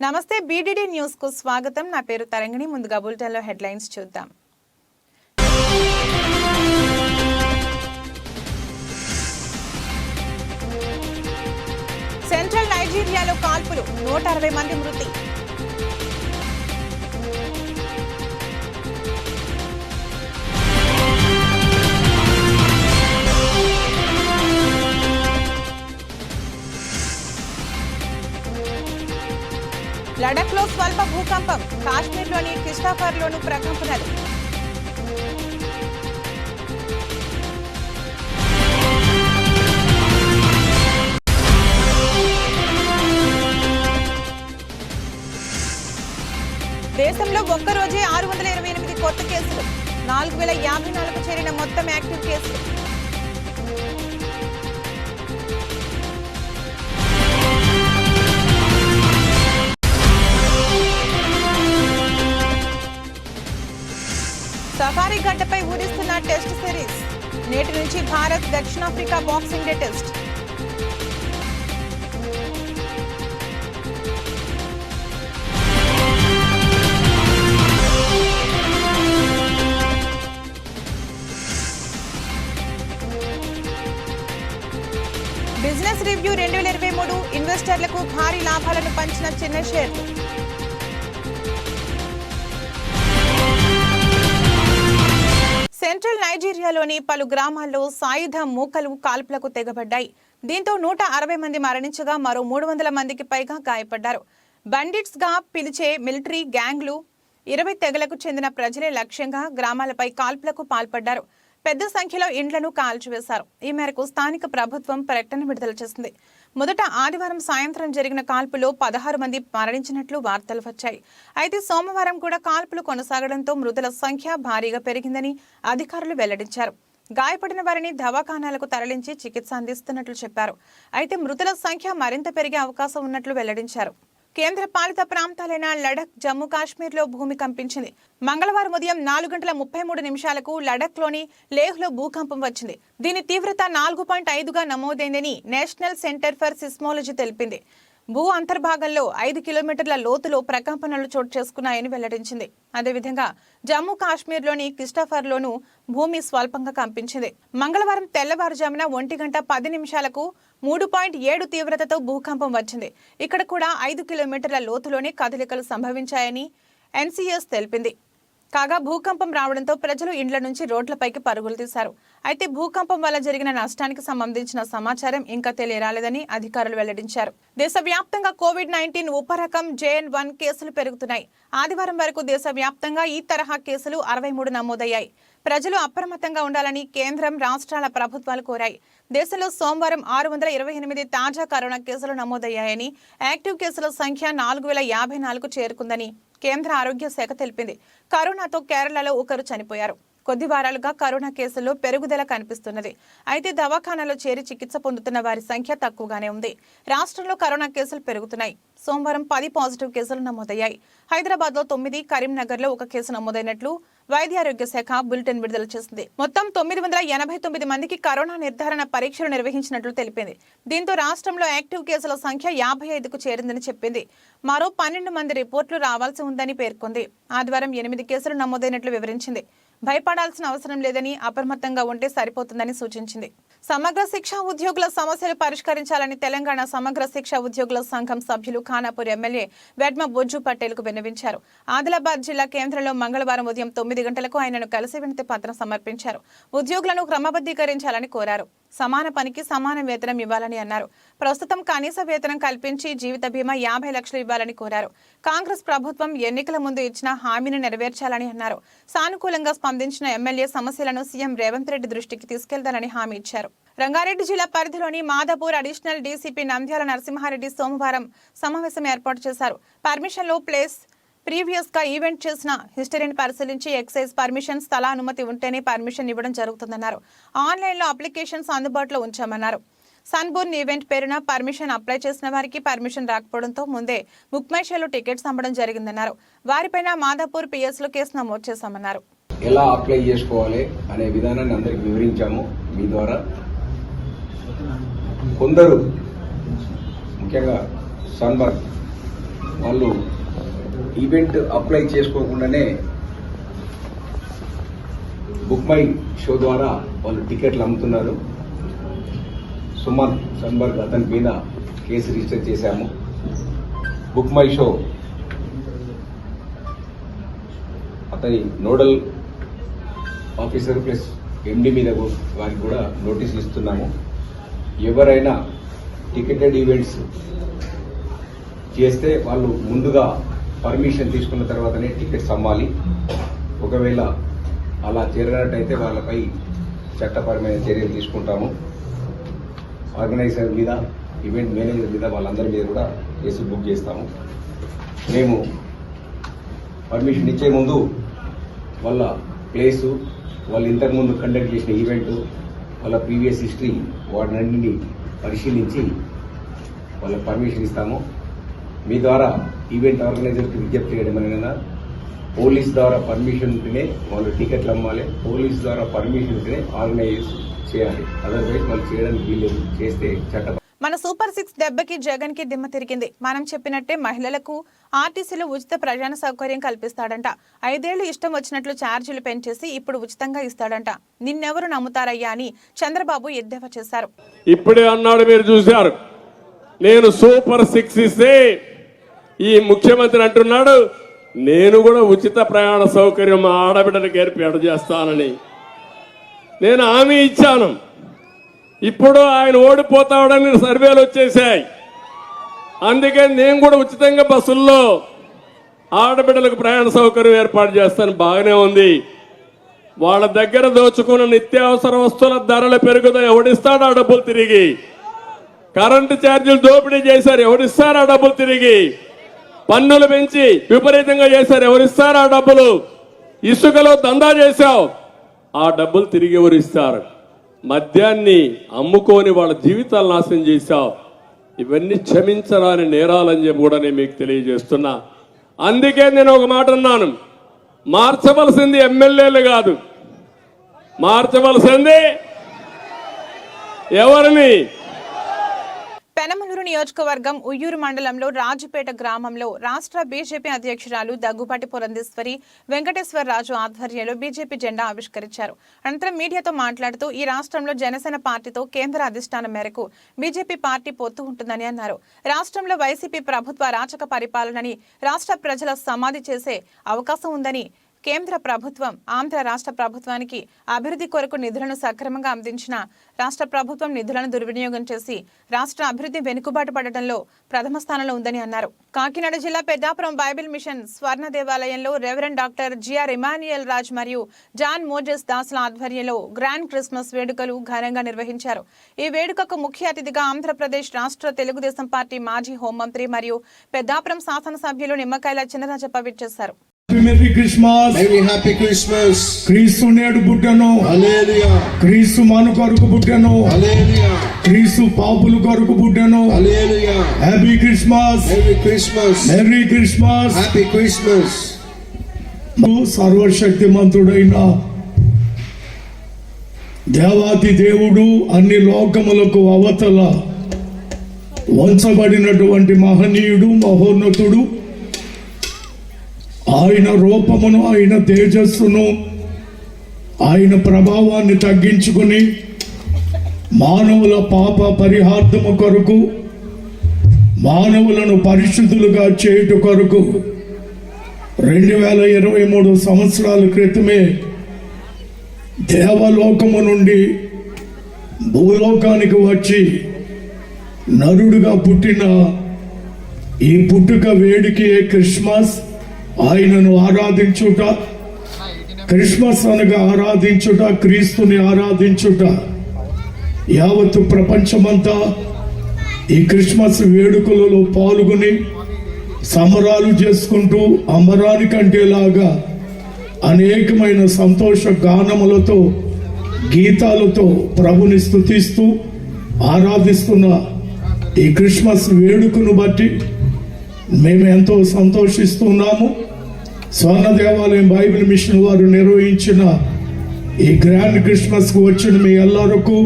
నమస్తే BDD news కు స్వాగతం. నా పేరు తరంగిణి. ముందుగా బులెటిన్ లో హెడ్లైన్స్ చూద్దాం. సెంట్రల్ నైజీరియాలో కాల్పులు, 160 మంది మృతి. లడఖ్ లో స్వల్ప భూకంపం, కాశ్మీర్లోని కిష్టాఫర్లోనూ ప్రకంపనలు. దేశంలో ఒక్కరోజే 628 కొత్త కేసులు, 4054కు చేరిన మొత్తం యాక్టివ్ కేసులు. సఫారీ గడ్డపై ఊరిస్తున్న టెస్ట్ సిరీస్. నేటి నుంచి భారత్ దక్షిణాఫ్రికా boxing day test. Business review 2023 ఇన్వెస్టర్లకు భారీ లాభాలను పంచిన చిన్న షేర్లు. సెంట్రల్ నైజీరియాలోని పలు గ్రామాల్లో సాయుధ మూకలు కాల్పులకు తెగబడ్డాయి. దీంతో 160 మంది మరణించగా మరో 300 మందికి పైగా గాయపడ్డారు. బండిట్స్ గా పిలిచే మిలిటరీ గ్యాంగ్లు 20 తెగలకు చెందిన ప్రజలే లక్ష్యంగా గ్రామాలపై కాల్పులకు పాల్పడ్డారు. పెద్ద సంఖ్యలో ఇండ్లను కాల్చివేశారు. ఈ మేరకు స్థానిక ప్రభుత్వం ప్రకటన విడుదల చేసింది. మొదట ఆదివారం సాయంత్రం జరిగిన కాల్పులో 16 మంది మరణించినట్లు వార్తలు వచ్చాయి. అయితే సోమవారం కూడా కాల్పులు కొనసాగడంతో మృతుల సంఖ్య భారీగా పెరిగిందని అధికారులు వెల్లడించారు. గాయపడిన వారిని దవాఖానాలకు తరలించి చికిత్స అందిస్తున్నట్లు చెప్పారు. అయితే మృతుల సంఖ్య మరింత పెరిగే అవకాశం ఉన్నట్లు వెల్లడించారు. కేంద్ర పాలిత ప్రాంతాలైన లడఖ్, జమ్మూ కాశ్మీర్లో భూమి కంపించింది. మంగళవారం ఉదయం 4:33 లడఖ్లోని లేహ్లో భూకంపం వచ్చింది. దీని తీవ్రత 4.5గా నమోదైందని నేషనల్ సెంటర్ ఫర్ సిస్మోలజీ తెలిపింది. భూ అంతర్భాగంలో 5 కిలోమీటర్ల లోతులో ప్రకంపనలు చోటు చేసుకున్నాయని వెల్లడించింది. అదేవిధంగా జమ్మూ కాశ్మీర్లోని కిష్టాఫర్లోనూ భూమి స్వల్పంగా కంపించింది. మంగళవారం తెల్లవారుజామున 1:10 3.7 తీవ్రతతో భూకంపం వచ్చింది. ఇక్కడ కూడా 5 కిలోమీటర్ల లోతులోనే కదలికలు సంభవించాయని ఎన్సీఎస్ తెలిపింది. కాగా భూకంపం రావడంతో ప్రజలు ఇండ్ల నుంచి రోడ్లపైకి పరుగులు తీశారు. అయితే భూకంపం వల్ల జరిగిన నష్టానికి సంబంధించిన సమాచారం ఇంకా తెలియరాలేదని అధికారులు వెల్లడించారు. దేశవ్యాప్తంగా కోవిడ్-19 ఉపరకం JN.1 కేసులు పెరుగుతున్నాయి. ఆదివారం వరకు దేశవ్యాప్తంగా ఈ తరహా కేసులు 63 నమోదయ్యాయి. ప్రజలు అప్రమత్తంగా ఉండాలని కేంద్రం, రాష్ట్రాల ప్రభుత్వాలు కోరాయి. దేశంలో సోమవారం 628 తాజా కరోనా కేసులు నమోదయ్యాయని, యాక్టివ్ కేసుల సంఖ్య 4054కు చేరుకుందని కేంద్ర ఆరోగ్య శాఖ తెలిపింది. కరోనాతో కేరళలో ఒకరు చనిపోయారు. కొద్ది వారాలుగా కరోనా కేసుల్లో పెరుగుదల కనిపిస్తున్నది. అయితే దవాఖానాలో చేరి చికిత్స పొందుతున్న వారి సంఖ్య తక్కువగానే ఉంది. రాష్ట్రంలో కరోనా కేసులు పెరుగుతున్నాయి. సోమవారం 10 పాజిటివ్ కేసులు నమోదయ్యాయి. హైదరాబాద్ లో 9, కరీంనగర్ లో 1 కేసు నమోదైనట్లు వైద్యారోగ్య శాఖ బులెటిన్ విడుదల చేసింది. మొత్తం 989 మందికి కరోనా నిర్ధారణ పరీక్షలు నిర్వహించినట్లు తెలిపింది. దీంతో రాష్ట్రంలో యాక్టివ్ కేసుల సంఖ్య 55కు చేరిందని చెప్పింది. మరో 12 మంది రిపోర్టులు రావాల్సి ఉందని పేర్కొంది. ఆదివారం 8 కేసులు నమోదైనట్లు వివరించింది. భయపడాల్సిన అవసరం లేదని, అప్రమత్తంగా ఉంటే సరిపోతుందని సూచించింది. సమగ్ర శిక్ష ఉద్యోగుల సమస్యలు పరిష్కరించాలని తెలంగాణ సమగ్ర శిక్ష ఉద్యోగుల సంఘం సభ్యులు ఖానాపూర్ ఎమ్మెల్యే వెడ్మ బొజ్జు పటేల్ కు విన్నవించారు. ఆదిలాబాద్ జిల్లా కేంద్రంలో మంగళవారం ఉదయం 9 గంటలకు ఆయనను కలిసి వినతి పత్రం సమర్పించారు. ఉద్యోగులను క్రమబద్ధీకరించాలని కోరారు. సమాన పనికి సమాన వేతనం ఇవ్వాలని అన్నారు. ప్రస్తుతం కనీస వేతనం కల్పించి జీవిత బీమా 50 లక్షలు ఇవ్వాలని కోరారు. కాంగ్రెస్ ప్రభుత్వం ఎన్నికల ముందు ఇచ్చిన హామీని నెరవేర్చాలని అన్నారు. సానుకూలంగా స్పందించిన ఎమ్మెల్యే సమస్యలను సీఎం రేవంత్ రెడ్డి దృష్టికి తీసుకెళ్తానని హామీ ఇచ్చారు. రంగారెడ్డి జిల్లా పరిధిలోని మాదాపూర్ అడిషనల్ డీసీపీ నంద్యాల నరసింహారెడ్డి సోమవారం సమావేశం ఏర్పాటు చేశారు. పర్మిషన్ లో ప్లేస్ ప్రీవియస్ గా ఈవెంట్ చేసిన హిస్టరీని పరిశీలించి ఎక్సైజ్ పర్మిషన్, స్థల అనుమతి ఉంటేనే పర్మిషన్ ఇవ్వడం జరుగుతుందన్నారు. ఆన్లైన్ లో అప్లికేషన్స్ అందుబాటులో ఉంచామన్నారు. సన్బోర్న్ ఈవెంట్ పేరున పర్మిషన్ అప్లై చేసిన వారికి పర్మిషన్ రాకపోవడంతో ముందే బుక్ మై షోలో టికెట్స్ అమ్మడం జరిగిందన్నారు. వారిపైన మాదాపూర్ పిఎస్ లో కేసు నమోదు చేశామన్నారు. ఎలా అప్లై చేసుకోవాలి అనే విధానాన్ని అందరికి వివరించాము. మీ ద్వారా కొందరు ముఖ్యంగా సన్బర్న్ వాళ్ళు ఈవెంట్ అప్లై చేసుకోకుండానే బుక్ మై షో ద్వారా వాళ్ళు టికెట్లు అమ్ముతున్నారు. సుమన్ సన్బర్గ్ అతని మీద కేసు రిజిస్టర్ చేశాము. బుక్ మై షో అతని నోడల్ ఆఫీసర్ ప్లస్ ఎండి మీద వారికి కూడా నోటీసులు ఇస్తున్నాము. ఎవరైనా టికెటెడ్ ఈవెంట్స్ చేస్తే వాళ్ళు ముందుగా పర్మిషన్ తీసుకున్న తర్వాతనే టికెట్స్ అమ్మాలి. ఒకవేళ అలా చేరినట్టయితే వాళ్ళపై చట్టపరమైన చర్యలు తీసుకుంటాము. ఆర్గనైజర్ మీద, ఈవెంట్ మేనేజర్ మీద, వాళ్ళందరి మీద కూడా కేసు బుక్ చేస్తాము. మేము పర్మిషన్ ఇచ్చే ముందు వాళ్ళ ప్లేసు, వాళ్ళు ఇంతకుముందు కండక్ట్ చేసిన ఈవెంట్, వాళ్ళ ప్రీవియస్ హిస్టరీ వాటినన్నింటినీ పరిశీలించి వాళ్ళకి పర్మిషన్ ఇస్తాము. మీ ద్వారా ఈవెంట్ ఆర్గనైజర్కి విజ్ఞప్తి చేయడం అనేది పోలీస్ ద్వారా పర్మిషన్ ఉంటేనే వాళ్ళు టికెట్లు అమ్మాలి. పోలీస్ ద్వారా పర్మిషన్ ఉంటేనే ఆర్గనైజ్ చేయాలి. అదర్వైజ్ వాళ్ళు చేయడానికి వీల్లేదు. చేస్తే చట్టం. మన సూపర్ 6 దెబ్బకి జగన్ కి దిమ్మ తిరిగింది. మనం చెప్పినట్టే మహిళలకు ఆర్టీసీలో ఉచిత ప్రయాణ సౌకర్యం కల్పిస్తాడంట. 5 ఏళ్లు ఇష్టం వచ్చినట్లు ఛార్జీలు పెంచేసి ఇప్పుడు ఉచితంగా ఇస్తాడంట. నిన్నెవరు నమ్ముతారయ్యా అని చంద్రబాబు ఎద్దేవా చేశారు. ఇప్పుడే అన్నాడు, మీరు చూశారు. నేను సూపర్ 6 ఇస్తే ఈ ముఖ్యమంత్రి అంటున్నాడు నేను కూడా ఉచిత ప్రయాణ సౌకర్యం మా ఆడబిడ్డలకు ఏర్పాటు చేస్తానని నేను హామీ ఇచ్చాను. ఇప్పుడు ఆయన ఓడిపోతాడని సర్వేలు వచ్చేసాయి. అందుకే నేను కూడా ఉచితంగా బస్సుల్లో ఆడబిడ్డలకు ప్రయాణ సౌకర్యం ఏర్పాటు చేస్తాను. బాగానే ఉంది. వాళ్ళ దగ్గర దోచుకున్న నిత్యావసర వస్తువుల ధరలు పెరుగుతాయి. ఎవడిస్తాడు ఆ డబ్బులు తిరిగి? కరెంటు ఛార్జీలు దోపిడీ చేశారు, ఎవరిస్తారు ఆ డబ్బులు తిరిగి? పన్నులు పెంచి విపరీతంగా చేశారు, ఎవరిస్తారు ఆ డబ్బులు? ఇసుకలో దందా చేశావు, ఆ డబ్బులు తిరిగి ఎవరిస్తారు? మద్యాన్ని అమ్ముకొని వాళ్ళ జీవితాలు నాశనం చేశావు. ఇవన్నీ క్షమించరాని నేరాలని చెప్పి కూడా నేను మీకు తెలియజేస్తున్నా. అందుకే నేను ఒక మాట అన్నాను, మార్చవలసింది ఎమ్మెల్యేలు కాదు, మార్చవలసింది ఎవరిని? పెనమలూరు నియోజకవర్గం ఉయ్యూరు మండలంలో రాజుపేట గ్రామంలో రాష్ట్ర బీజేపీ అధ్యక్షురాలు దగ్గుబాటి పురంధేశ్వరి వెంకటేశ్వరరాజు ఆధ్వర్యంలో బీజేపీ జెండా ఆవిష్కరించారు. అనంతరం మీడియాతో మాట్లాడుతూ ఈ రాష్ట్రంలో జనసేన పార్టీతో కేంద్ర అధిష్టానం మేరకు బీజేపీ పార్టీ పొత్తు ఉంటుందని అన్నారు. రాష్ట్రంలో వైసీపీ ప్రభుత్వ అరాచక పరిపాలనని రాష్ట్ర ప్రజల సమాధి చేసే అవకాశం ఉందని, కేంద్ర ప్రభుత్వం ఆంధ్ర రాష్ట్ర ప్రభుత్వానికి అభివృద్ధి కొరకు నిధులను సక్రమంగా అందించిన రాష్ట్ర ప్రభుత్వం నిధులను దుర్వినియోగం చేసి రాష్ట్ర అభివృద్ధి వెనుకబాటు పడటంలో ప్రథమ స్థానంలో ఉందని అన్నారు. కాకినాడ జిల్లా పెద్దాపురం బైబిల్ మిషన్ స్వర్ణ దేవాలయంలో reverend doctor GR Emmanuel Raj మరియు జాన్ మోజెస్ దాస్ల ఆధ్వర్యంలో గ్రాండ్ క్రిస్మస్ వేడుకలు ఘనంగా నిర్వహించారు. ఈ వేడుకకు ముఖ్య అతిథిగా ఆంధ్రప్రదేశ్ రాష్ట్ర తెలుగుదేశం పార్టీ మాజీ హోంమంత్రి మరియు పెద్దాపురం శాసనసభ్యులు నిమ్మకాయల చినరాజప్ప విచ్చేశారు. Merry Christmas, very happy Christmas. క్రీస్తు నేడు పుట్టెను, హల్లెలూయా. క్రీస్తు మన కొరకు పుట్టెను, హల్లెలూయా. క్రీస్తు పాపుల కొరకు పుట్టెను, hallelujah. Happy Christmas, merry Christmas, merry Christmas. Happy Christmas. సర్వశక్తిమంతుడైన దేవాతి దేవుడు అన్ని లోకములకు అవతల వంచబడినటువంటి మహనీయుడు, మహోన్నతుడు, ఆయన రూపమును, ఆయన తేజస్సును, ఆయన ప్రభావాన్ని తగ్గించుకుని మానవుల పాప పరిహార్థము కొరకు, మానవులను పరిశుద్ధులుగా చేయుట కొరకు 2023 సంవత్సరాల క్రితమే దేవలోకము నుండి భూలోకానికి వచ్చి నరుడుగా పుట్టిన ఈ పుట్టుక వేడికి క్రిస్మస్. ఆయనను ఆరాధించుట, క్రిస్మస్ అనగా ఆరాధించుట, క్రీస్తుని ఆరాధించుట. యావత్తు ప్రపంచమంతా ఈ క్రిస్మస్ వేడుకలలో పాల్గొని సంబరాలు చేసుకుంటూ అమరానికంటేలాగా అనేకమైన సంతోష గానములతో, గీతాలతో ప్రభుని స్తుతిస్తూ ఆరాధిస్తున్న ఈ క్రిస్మస్ వేడుకను బట్టి మేము ఎంతో సంతోషిస్తున్నాము. స్వర్ణ దేవాలయం బైబిల్ మిషన్ వారు నిర్వహించిన ఈ గ్రాండ్ క్రిస్మస్ కు వచ్చిన మీ ಎಲ್ಲರಿಗೂ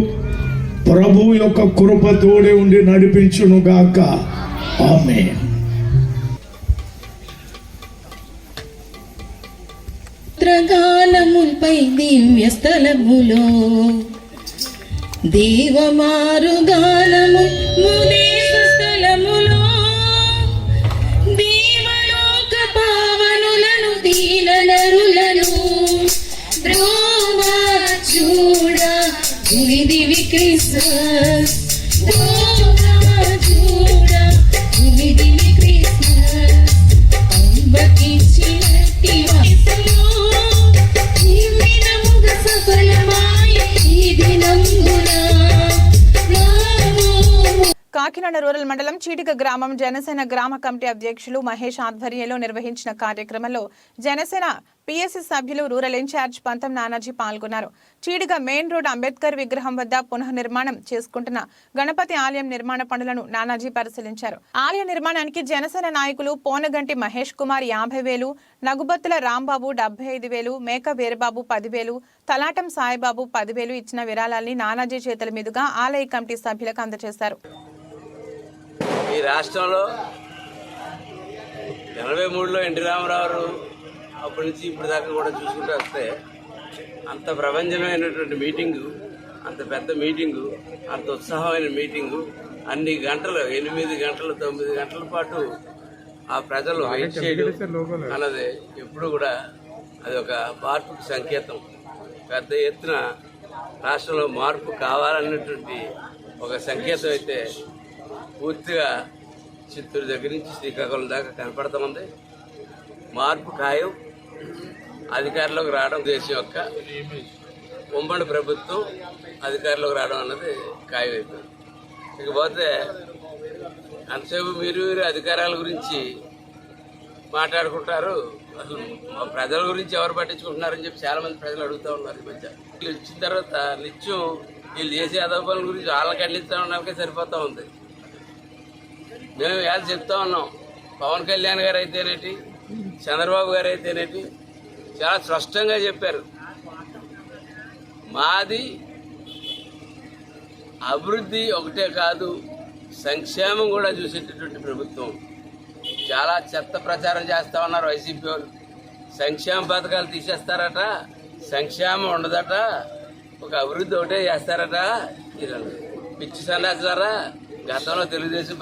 ప్రభు యొక్క కృప తోడే ఉండి నడిపించును గాక. ఆమేన్. త్రగానముపై దివ్య స్థలములో దేవమారు గానము ముదేశ స్థలములో దేవలోక పావనులను దీన నరులను బ్రోమా చూడ దివి క్రిస్మస్ బ్రోమా చూడ దివి క్రిస్మస్ అంబకించినట్టి వయసులో ఈ దినముగ సఫలమాయ ఈ దినమున కాకినాడ రూరల్ మండలం చీడిగ గ్రామం జనసేన గ్రామ కమిటీ అధ్యక్షులు మహేష్ ఆధ్వర్యంలో నిర్వహించిన కార్యక్రమంలో జనసేన పిఎస్సి సభ్యులు రూరల్ ఇన్ఛార్జ్ పంతం నానాజీ పాల్గొన్నారు. చీడిగ మెయిన్ రోడ్ అంబేద్కర్ విగ్రహం వద్ద పునఃనిర్మాణం చేసుకుంటున్న గణపతి ఆలయం నిర్మాణ పనులను నానాజీ పరిశీలించారు. ఆలయ నిర్మాణానికి జనసేన నాయకులు పోనగంటి మహేష్ కుమార్ 50,000, నగుబత్తుల రాంబాబు 75,000, మేక వీరబాబు 10,000, తలాటం సాయిబాబు 10,000 ఇచ్చిన విరాళాల్ని నానాజీ చేతుల మీదుగా ఆలయ కమిటీ సభ్యులకు అందజేశారు. ఈ రాష్ట్రంలో 83లో ఎన్టీ రామారావు అప్పటి నుంచి ఇప్పటి దాకా కూడా చూసుకుంటూ వస్తే అంత ప్రపంచమైనటువంటి మీటింగు, అంత పెద్ద మీటింగు, అంత ఉత్సాహమైన మీటింగు, అన్ని గంటలు 8 గంటలు 9 గంటల పాటు ఆ ప్రజలు వెయిట్ చేయడం అన్నది ఎప్పుడు కూడా అది ఒక మార్పుకు సంకేతం. పెద్ద ఎత్తున రాష్ట్రంలో మార్పు కావాలన్నటువంటి ఒక సంకేతం అయితే పూర్తిగా చిత్తూరు దగ్గర నుంచి శ్రీకాకుళం దాకా కనపడుతూ ఉంది. మార్పు ఖాయం. అధికారంలోకి రావడం దేశం యొక్క ఉమ్మడి ప్రభుత్వం అధికారంలోకి రావడం అన్నది ఖాయం అయిపోయింది. ఇకపోతే అంతసేపు మీరు అధికారాల గురించి మాట్లాడుకుంటారు, అసలు మా ప్రజల గురించి ఎవరు పట్టించుకుంటున్నారని చెప్పి చాలామంది ప్రజలు అడుగుతూ ఉన్నారు. ఈ మధ్య వీళ్ళు ఇచ్చిన తర్వాత నిత్యం వీళ్ళు చేసే అదోపాల గురించి వాళ్ళకి ఖండించడానికే సరిపోతూ ఉంది. మేము ఇవాళ చెప్తా ఉన్నాం, పవన్ కళ్యాణ్ గారు అయితేనేటి, చంద్రబాబు గారు అయితేనేటి చాలా స్పష్టంగా చెప్పారు, మాది అభివృద్ధి ఒకటే కాదు సంక్షేమం కూడా చూసేటటువంటి ప్రభుత్వం. చాలా చెత్త ప్రచారం చేస్తా ఉన్నారు వైసీపీ వాళ్ళు. సంక్షేమ పథకాలు తీసేస్తారట, సంక్షేమం ఉండదట, ఒక అభివృద్ధి ఒకటే చేస్తారట. పిచ్చి సన్నాసారా. గతంలో తెలుగుదేశం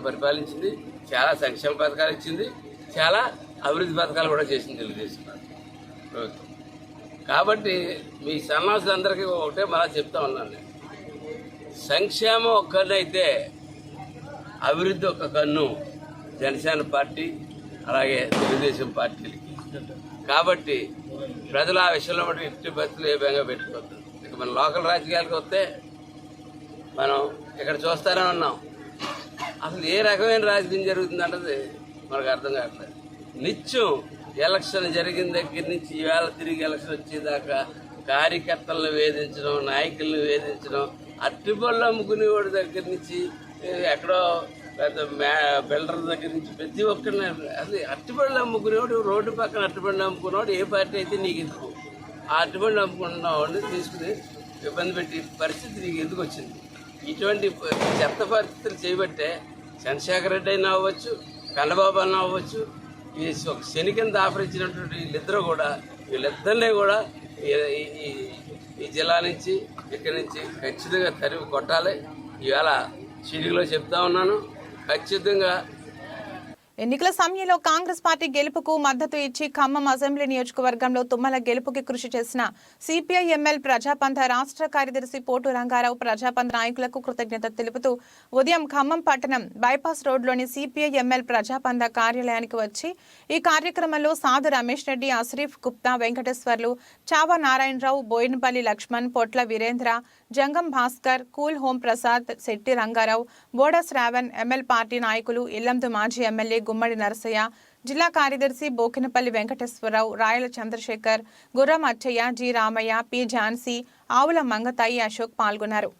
పరిపాలించింది, చాలా సంక్షేమ పథకాలు ఇచ్చింది, చాలా అభివృద్ధి పథకాలు కూడా చేసింది తెలుగుదేశం ప్రభుత్వం. కాబట్టి మీ సన్నాసులందరికీ ఒకటే మళ్ళా చెప్తా ఉన్నాను నేను, సంక్షేమం ఒక కన్ను అయితే అభివృద్ధి ఒక కన్ను జనసేన పార్టీ అలాగే తెలుగుదేశం పార్టీలకి. కాబట్టి ప్రజలు ఆ విషయంలో బట్టి ఎట్టి బస్సులు ఏ బెంగా పెట్టుకోవద్దు. ఇక మన లోకల్ రాజకీయాలకు వస్తే మనం ఇక్కడ చూస్తారని ఉన్నాం, అసలు ఏ రకమైన రాజకీయం జరుగుతుందన్నది మనకు అర్థం కావట్లేదు. నిత్యం ఎలక్షన్ జరిగిన దగ్గర నుంచి ఈవేళ తిరిగి ఎలక్షన్ వచ్చేదాకా కార్యకర్తలను వేధించడం, నాయకులను వేధించడం, అట్టిపళ్ళు అమ్ముకునేవాడి దగ్గర నుంచి ఎక్కడో పెద్ద బిల్డర్ దగ్గర నుంచి ప్రతి ఒక్కరిని అసలు అట్టిపళ్ళు అమ్ముకునేవాడు, రోడ్డు పక్కన అట్టిపళ్ళు అమ్ముకునేవాడు ఏ పార్టీ అయితే నీకు ఎందుకు? ఆ అట్టిపళ్ళు అమ్ముకున్న వాడిని తీసుకుని ఇబ్బంది పెట్టి పరిస్థితి నీకు ఎందుకు వచ్చింది? ఇటువంటి చెత్త పరిస్థితులు చేయబట్టే చంద్రశేఖర్ రెడ్డి అయినా అవ్వచ్చు, కన్నబాబు అన్న అవ్వచ్చు, ఈ ఒక శని కింద ఆఫరించినటువంటి వీళ్ళిద్దరినీ కూడా ఈ జిల్లా నుంచి ఇక్కడి నుంచి ఖచ్చితంగా తరిమి కొట్టాలి. ఇవాళ చీడిలో చెప్తా ఉన్నాను, ఖచ్చితంగా ఎన్నికల సమయంలో కాంగ్రెస్ పార్టీ గెలుపుకు మద్దతు ఇచ్చి ఖమ్మం అసెంబ్లీ నియోజకవర్గంలో తుమ్మల గెలుపుకి కృషి చేసిన సిపిఐ-ఎంఎల్ ప్రజాపంథ రాష్ట్ర కార్యదర్శి పోటు రంగారావు ప్రజాపంథ నాయకులకు కృతజ్ఞత తెలుపుతూ ఉదయం ఖమ్మం పట్టణం బైపాస్ రోడ్లోని సిపిఐ-ఎంఎల్ ప్రజాపంథ కార్యాలయానికి వచ్చి ఈ కార్యక్రమంలో సాధు రమేష్ రెడ్డి, అశ్రీఫ్ గుప్తా, వెంకటేశ్వర్లు, చావా నారాయణరావు, బోయినపల్లి లక్ష్మణ్, పొట్ల వీరేంద్ర, జంగం భాస్కర్, కూల్ హోం ప్రసాద్, శెట్టి రంగారావు, బోడా శ్రావణ్, ఎంఎల్ పార్టీ నాయకులు ఇల్లందు మాజీ ఎమ్మెల్యే గుమ్మడి నరసయ్య, జిల్లా కార్యదర్శి బోకినపల్లి వెంకటేశ్వరరావు, రాయల చంద్రశేఖర్, గుర్రం అచ్చయ్య, జి రామయ్య, పి ఝాన్సీ, ఆవుల మంగతాయి, అశోక్ పాల్గొన్నారు.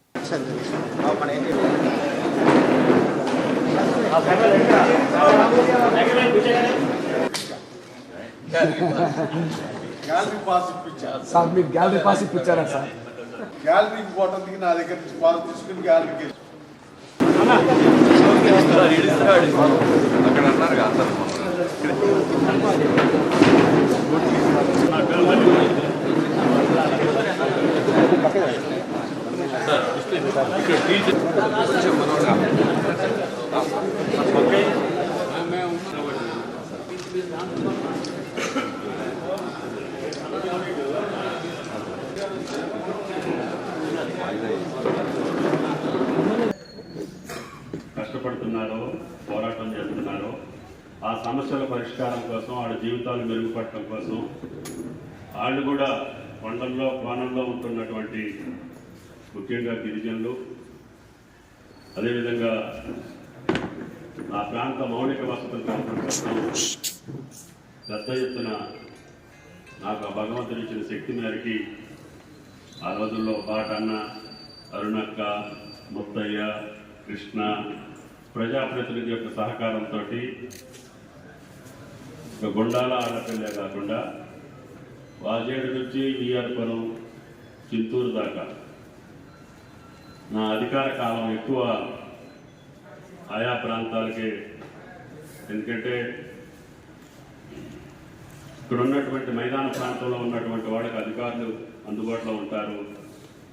గ్యాలరీకి పోవడానికి నా దగ్గర నుంచి పాలు తీసుకుని గ్యాలరీకి అక్కడ అన్నారు కష్టపడుతున్నారో పోరాటం చేస్తున్నారో ఆ సమస్యల పరిష్కారం కోసం వాళ్ళ జీవితాలు మెరుగుపడటం కోసం వాళ్ళు కూడా కొండల్లో కోణంలో ఉంటున్నటువంటి ముఖ్యంగా గిరిజనులు అదేవిధంగా ఆ ప్రాంత మౌలిక వసతుల కల్పన కోసం పెద్ద ఎత్తున నాకు ఆ భగవంతుడు ఇచ్చిన శక్తి మేరకి ఆ రోజుల్లో బాటన్న అరుణక్క ముత్తయ్య కృష్ణ ప్రజాప్రతినిధి యొక్క సహకారంతో గుండాల ఆడపిల్లే కాకుండా వాజేడు నుంచి విఆర్పురం చింతూరు దాకా నా అధికార కాలం ఎక్కువ ఆయా ప్రాంతాలకే. ఎందుకంటే ఇక్కడ ఉన్నటువంటి మైదాన ప్రాంతంలో ఉన్నటువంటి వాళ్ళకి అధికారులు అందుబాటులో ఉంటారు,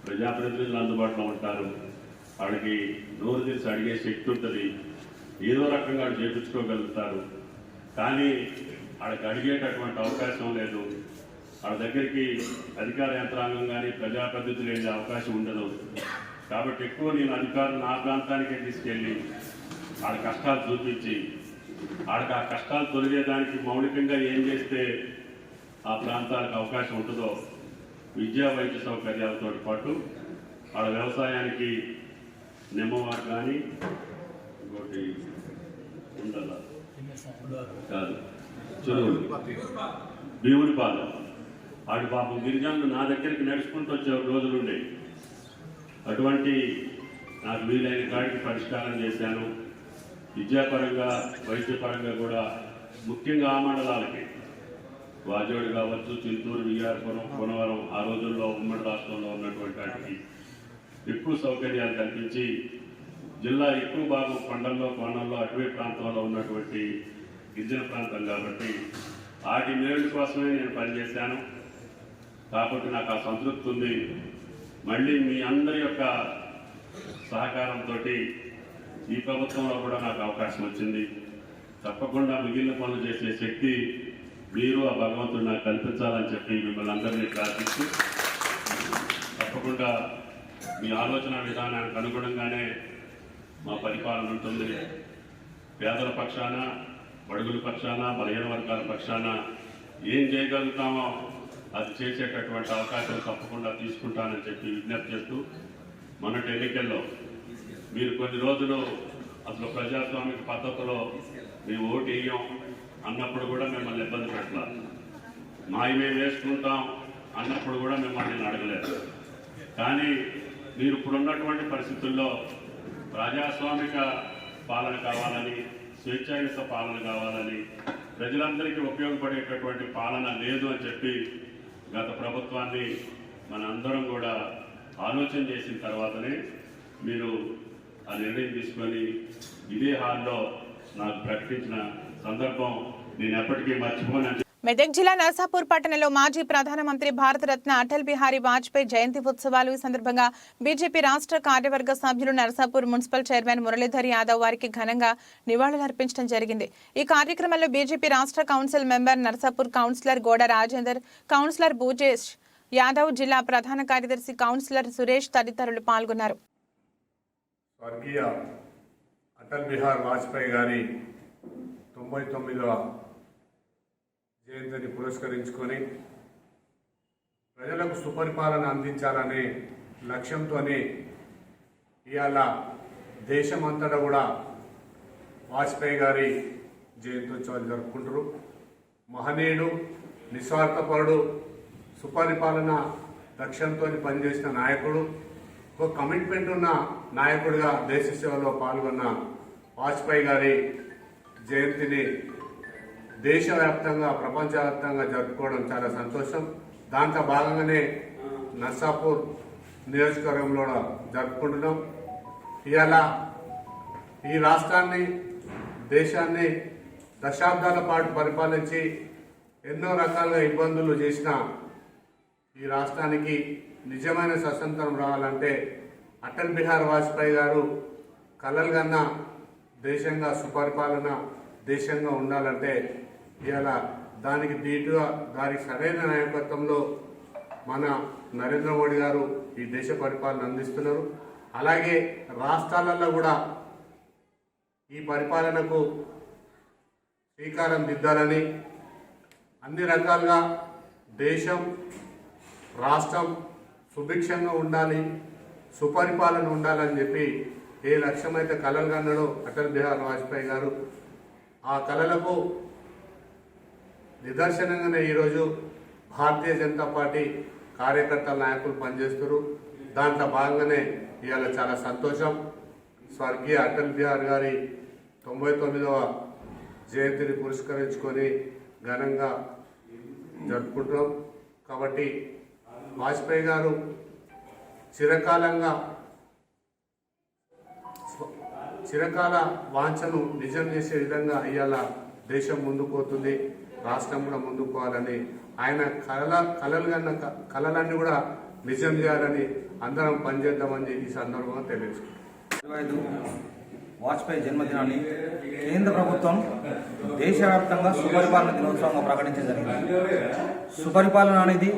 ప్రజాప్రతినిధులు అందుబాటులో ఉంటారు, వాళ్ళకి నోరు తెరిచి అడిగే శక్తి ఉంటుంది, ఏదో రకంగా వాళ్ళు చేయించుకోగలుగుతారు. కానీ వాళ్ళకి అడిగేటటువంటి అవకాశం లేదు. వాళ్ళ దగ్గరికి అధికార యంత్రాంగం కానీ ప్రజాప్రతినిధులు వెళ్ళే అవకాశం ఉండదు. కాబట్టి ఎక్కువ నేను అధికారులు నా ప్రాంతానికే తీసుకెళ్ళి వాళ్ళ కష్టాలు చూపించి వాళ్ళకి ఆ కష్టాలు తొలగేదానికి మౌలికంగా ఏం చేస్తే ఆ ప్రాంతాలకు అవకాశం ఉంటుందో విద్యా వైద్య సౌకర్యాలతో పాటు వాళ్ళ వ్యవసాయానికి నిమ్మవారు కానీ ఇంకోటి ఉండాల కాదు చెరువులు భీముని పాలెం వాడి పాపం గిరిజనులు నా దగ్గరికి నడుచుకుంటూ వచ్చే రోజులుండే. అటువంటి నాకు వీలైన కాడికి పరిష్కారం చేశాను. విద్యాపరంగా వైద్యపరంగా కూడా ముఖ్యంగా ఆ మండలాలకి వాజోడు కావచ్చు, చింతూరు, విఆర్పురం, కొనవరం ఆ రోజుల్లో ఉమ్మడి రాష్ట్రంలో ఉన్నటువంటి వాటికి ఎక్కువ సౌకర్యాలు కల్పించి జిల్లా ఎక్కువ భాగం కొండల్లో కోణంలో అటవీ ప్రాంతంలో ఉన్నటువంటి గిరిజన ప్రాంతం కాబట్టి వాటి మేలు కోసమే నేను పనిచేశాను. కాబట్టి నాకు ఆ సంతృప్తి ఉంది. మళ్ళీ మీ అందరి యొక్క సహకారంతో ఈ ప్రభుత్వంలో కూడా నాకు అవకాశం వచ్చింది. తప్పకుండా మిగిలిన పనులు చేసే శక్తి మీరు ఆ భగవంతుడు నాకు కల్పించాలని చెప్పి మిమ్మల్ని అందరినీ ప్రార్థిస్తూ తప్పకుండా మీ ఆలోచన విధానానికి అనుగుణంగానే మా పరిపాలన ఉంటుంది. పేదల పక్షాన, బడుగుల పక్షాన, బలహీన వర్గాల పక్షాన ఏం చేయగలుగుతామో అది చేసేటటువంటి అవకాశం తప్పకుండా తీసుకుంటానని చెప్పి విజ్ఞప్తి చేస్తూ, మొన్నటి ఎన్నికల్లో మీరు కొన్ని రోజులు అసలు ప్రజాస్వామిక పద్ధతిలో మేము ఓటు వేయం అన్నప్పుడు కూడా మిమ్మల్ని ఇబ్బంది పెట్టాలి, మేము వేసుకుంటాం అన్నప్పుడు కూడా మిమ్మల్ని నేను అడగలేదు. కానీ మీరు ఇప్పుడున్నటువంటి పరిస్థితుల్లో ప్రజాస్వామిక పాలన కావాలని, స్వేచ్ఛాయుత పాలన కావాలని, ప్రజలందరికీ ఉపయోగపడేటటువంటి పాలన లేదు అని చెప్పి గత ప్రభుత్వాన్ని మన అందరం కూడా ఆలోచన చేసిన తర్వాతనే మీరు ఆ నిర్ణయం తీసుకొని ఇదే హాల్లో నాకు ప్రకటించిన సందర్భం నేను ఎప్పటికీ మర్చిపోను. మెదక్ జిల్లా నర్సాపూర్ పట్టణంలో మాజీ ప్రధానమంత్రి భారతరత్న అటల్ బిహారీ వాజ్పేయి జయంతి ఉత్సవాలు. ఈ సందర్భంగా బీజేపీ రాష్ట్ర కార్యవర్గ సభ్యులు నర్సాపూర్ మున్సిపల్ చైర్మన్ మురళీధర్ యాదవ్ వారికి ఘనంగా నివాళులర్పించడం జరిగింది. ఈ కార్యక్రమంలో బీజేపీ రాష్ట్ర కౌన్సిల్ మెంబర్ నర్సాపూర్ కౌన్సిలర్ గోడ రాజేందర్, కౌన్సిలర్ భూజేష్ యాదవ్, జిల్లా ప్రధాన కార్యదర్శి కౌన్సిలర్ సురేష్ తదితరులు పాల్గొన్నారు. స్వర్గీయ అటల్ బిహారీ వాజ్పేయి గారి 99వ జయంతిని పురస్కరించుకొని ప్రజలకు సుపరిపాలన అందించాలనే లక్ష్యంతోనే ఇవాళ దేశమంతటా కూడా వాజ్పేయి గారి జయంత్యోత్సవాలు జరుపుకుంటారు. మహనీయుడు, నిస్వార్థపరుడు, సుపరిపాలన లక్ష్యంతో పనిచేసిన నాయకుడు, ఒక కమిట్మెంట్ ఉన్న నాయకుడిగా దేశ సేవలో పాల్గొన్న వాజ్పేయి గారి జయంతిని దేశవ్యాప్తంగా, ప్రపంచవ్యాప్తంగా జరుపుకోవడం చాలా సంతోషం. దాంట్లో భాగంగానే నర్సాపూర్ నియోజకవర్గంలో జరుపుకుంటున్నాం. ఇవాళ ఈ రాష్ట్రాన్ని, దేశాన్ని దశాబ్దాల పాటు పరిపాలించి ఎన్నో రకాలుగా ఇబ్బందులు చేసిన ఈ రాష్ట్రానికి నిజమైన స్వతంత్రం రావాలంటే అటల్ బిహారీ వాజ్పేయి గారు కలలుగన్న దేశంగా సుపరిపాలన దేశంగా ఉండాలంటే ఇలా దానికి ధీటుగా దానికి సరైన నాయకత్వంలో మన నరేంద్ర మోడీ గారు ఈ దేశ పరిపాలన అందిస్తున్నారు. అలాగే రాష్ట్రాలలో కూడా ఈ పరిపాలనకు శ్రీకారం దిద్దాలని, అన్ని రకాలుగా దేశం రాష్ట్రం సుభిక్షంగా ఉండాలి, సుపరిపాలన ఉండాలని చెప్పి ఏ లక్ష్యం అయితే కలలు కన్నాడో అటల్ బిహారీ వాజ్పేయి గారు, ఆ కలలకు నిదర్శనంగానే ఈరోజు భారతీయ జనతా పార్టీ కార్యకర్తల నాయకులు పనిచేస్తారు. దాంట్లో భాగంగానే ఇవాళ చాలా సంతోషం. స్వర్గీయ అటల్ బిహారీ గారి 99వ జయంతిని పురస్కరించుకొని ఘనంగా జరుపుకుంటున్నాం. కాబట్టి వాజ్పేయి గారు చిరకాల వాంఛను నిజం చేసే విధంగా ఇవాళ దేశం ముందుకు పోతుంది, రాష్ట్రం కూడా ముందుకు పోవాలని, ఆయన కలలు కన్న కళలన్నీ కూడా నిజం చేయాలని అందరం పనిచేద్దామని ఈ సందర్భంగా తెలియజేసుకుంటాం. వాజ్పేయి జన్మదినాన్ని కేంద్ర ప్రభుత్వం దేశవ్యాప్తంగా సుపరిపాలన దినోత్సవంగా ప్రకటించడం జరిగింది. సుపరిపాలన అనేది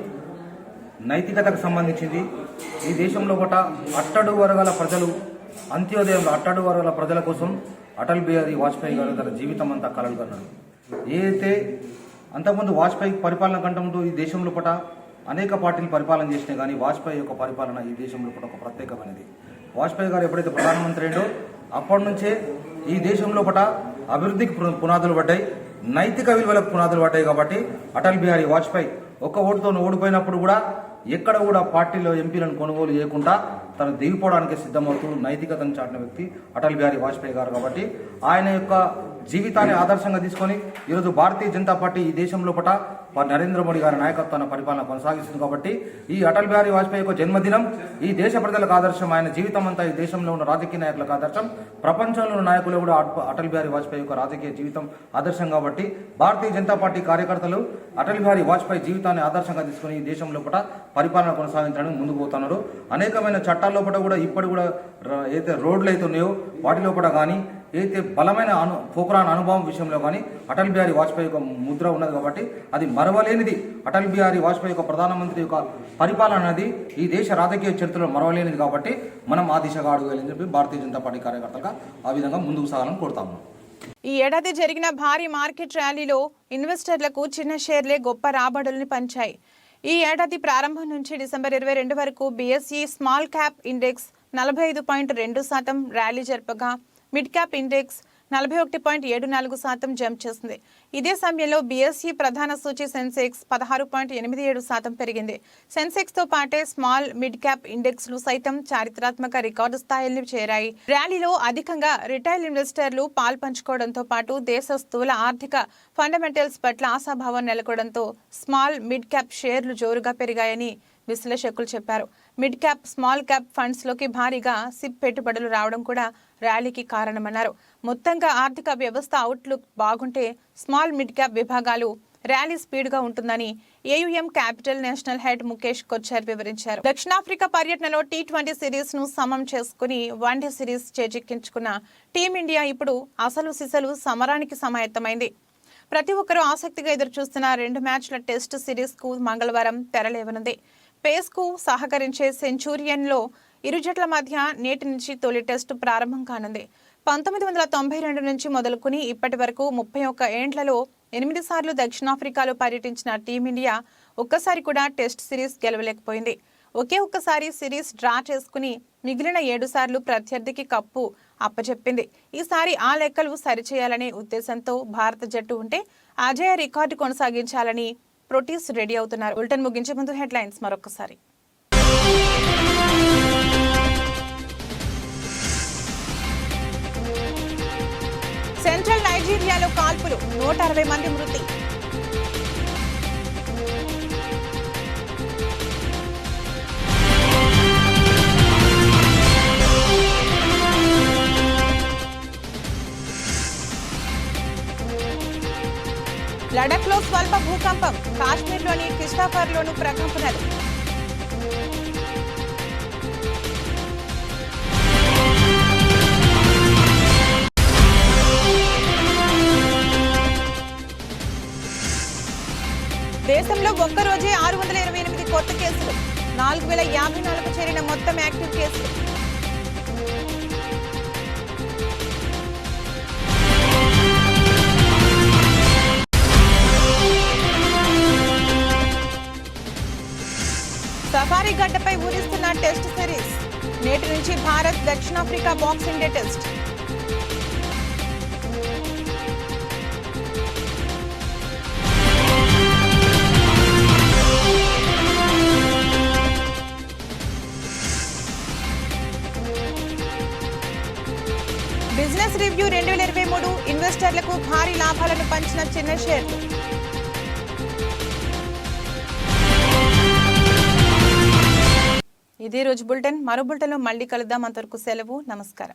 నైతికతకు సంబంధించింది. ఈ దేశంలో కూడా అట్టడు వర్గాల ప్రజలు, అంత్యోదయంలో అట్టడు వర్గాల ప్రజల కోసం అటల్ బిహారీ వాజ్పేయి గారు తన జీవితం అంతా కలలు కన్నారు. ఏదైతే అంతకుముందు వాజ్పేయి పరిపాలన కంటే ముందు ఈ దేశంలో పట అనేక పార్టీలు పరిపాలన చేసినాయి, కానీ వాజ్పేయి యొక్క పరిపాలన ఈ దేశంలో పట ఒక ప్రత్యేకమైనది. వాజ్పేయి గారు ఎప్పుడైతే ప్రధానమంత్రి అయ్యాడో అప్పటి నుంచే ఈ దేశంలో పట అభివృద్ధికి పునాదులు పడ్డాయి, నైతిక విలువలకు పునాదులు పడ్డాయి. కాబట్టి అటల్ బిహారీ వాజ్పేయి ఒక్క ఓటుతో ఓడిపోయినప్పుడు కూడా ఎక్కడ కూడా పార్టీలో ఎంపీలను కొనుగోలు చేయకుండా తను దిగిపోవడానికి సిద్ధమవుతూ నైతికతను చాటిన వ్యక్తి అటల్ బిహారీ వాజ్పేయి గారు. కాబట్టి ఆయన యొక్క జీవితాన్ని ఆదర్శంగా తీసుకొని ఈరోజు భారతీయ జనతా పార్టీ ఈ దేశంలో పట నరేంద్ర మోడీ గారి నాయకత్వాన్ని పరిపాలన కొనసాగిస్తుంది. కాబట్టి ఈ అటల్ బిహారీ వాజ్పేయి యొక్క జన్మదినం ఈ దేశ ప్రజలకు ఆదర్శం, ఆయన జీవితం అంతా ఈ దేశంలో ఉన్న రాజకీయ నాయకులకు ఆదర్శం, ప్రపంచంలో ఉన్న నాయకులు కూడా అటల్ బిహారీ వాజ్పేయి యొక్క రాజకీయ జీవితం ఆదర్శం. కాబట్టి భారతీయ జనతా పార్టీ కార్యకర్తలు అటల్ బిహారీ వాజ్పేయి జీవితాన్ని ఆదర్శంగా తీసుకుని ఈ దేశంలో పట పరిపాలన కొనసాగించడానికి ముందుకు పోతున్నారు. అనేకమైన చట్టాల్లో పట కూడా ఇప్పుడు కూడా ఏదైతే రోడ్లు అయితే ఉన్నాయో వాటిలో కూడా కానీ ఏదైతే బలమైన పోఖ్రాన్ అనుభవం విషయంలో కానీ అటల్ బిహారీ వాజ్పేయి యొక్క ముద్ర ఉన్నది. కాబట్టి అది మరవలేనిది. అటల్ బిహారీ వాజ్పేయి యొక్క ప్రధానమంత్రి యొక్క పరిపాలన అనేది ఈ దేశ రాజకీయ చరిత్రలో మరవలేనిది. కాబట్టి మనం ఆ దిశగా అడుగులని చెప్పి భారతీయ జనతా పార్టీ కార్యకర్తలుగా ఆ విధంగా ముందుకు సాగాలని కోరుతాము. ఈ ఏడాది జరిగిన భారీ మార్కెట్ ర్యాలీలో ఇన్వెస్టర్లకు చిన్న షేర్లే గొప్ప రాబడులను పంచాయి. ఈ ఏడాది ప్రారంభం నుంచి డిసెంబర్ 22 వరకు BSE small cap index 45.2% rally జరపగా మిడ్ క్యాప్ ఇండెక్స్ 41.74% జంప్ చేసింది. ఇదే సమయంలో బీఎస్ఈ ప్రధాన సూచి సెన్సెక్స్ 16.87% పెరిగింది. సెన్సెక్స్ తో పాటే స్మాల్ మిడ్ క్యాప్ ఇండెక్స్లు సైతం చారిత్రాత్మక రికార్డు స్థాయిల్ని చేరాయి. ర్యాలీలో అధికంగా రిటైల్ ఇన్వెస్టర్లు పాల్పంచుకోవడంతో పాటు దేశ స్థూల ఆర్థిక ఫండమెంటల్స్ పట్ల ఆశాభావం నెలకొనడంతో స్మాల్ మిడ్ క్యాప్ షేర్లు జోరుగా పెరిగాయని విశ్లేషకులు చెప్పారు. Mid cap small cap funds లోకి భారీగా సిప్ పెట్టుబడులు రావడం కూడా ర్యాలీకి కారణమన్నారు. మొత్తంగా ఆర్థిక వ్యవస్థ అవుట్లుక్ బాగుంటే స్మాల్ మిడ్ క్యాప్ విభాగాలు ర్యాలీ స్పీడ్ గా ఉంటుందని AUM capital national head Mukesh Kochhar వివరించారు. దక్షిణాఫ్రికా పర్యటనలో T20 సిరీస్ ను సమం చేసుకుని వన్డే సిరీస్ చేజిక్కించుకున్న టీమిండియా ఇప్పుడు అసలు సిసలు సమరానికి సమాయత్తమైంది. ప్రతి ఒక్కరూ ఆసక్తిగా ఎదురుచూస్తున్న 2 మ్యాచ్ల టెస్ట్ సిరీస్ కు మంగళవారం తెరలేవనుంది. పేస్ కు సహకరించే సెంచూరియన్లో ఇరు జట్ల మధ్య నేటి నుంచి తొలి టెస్టు ప్రారంభం కానుంది. 1992 నుంచి మొదలుకుని ఇప్పటి వరకు 31 ఏండ్లలో 8 సార్లు దక్షిణాఫ్రికాలో పర్యటించిన టీమిండియా ఒక్కసారి కూడా టెస్ట్ సిరీస్ గెలవలేకపోయింది. ఒకే ఒక్కసారి సిరీస్ డ్రా చేసుకుని మిగిలిన 7 సార్లు ప్రత్యర్థికి కప్పు అప్పచెప్పింది. ఈసారి ఆ లెక్కలు సరిచేయాలనే ఉద్దేశంతో భారత జట్టు ఉంటే అజేయ రికార్డు కొనసాగించాలని ప్రోటీస్ రెడీ అవుతున్నారు. బులెటిన్ ముగించే ముందు హెడ్లైన్స్ మరొకసారి. సెంట్రల్ నైజీరియాలో కాల్పులు, 160 మంది మృతి. లడఖ్ లో స్వల్ప భూకంపం, కాశ్మీర్లోని కిష్టాఫర్లోను ప్రకంపనలు. దేశంలో ఒక్కరోజే 628 కొత్త కేసులు, 4054 చేరిన మొత్తం యాక్టివ్ కేసులు. సఫారీ గడ్డపై ఊరిస్తున్న టెస్ట్ సిరీస్. నేటి నుంచి భారత్ దక్షిణాఫ్రికా boxing day test. Business review 2023 ఇన్వెస్టర్లకు భారీ లాభాలను పంచిన చిన్న షేర్లు. ఇదే రోజు బులెటిన్. మరో బులెటిన్లో మళ్ళీ కలుద్దాం. అంతవరకు సెలవు. నమస్కారం.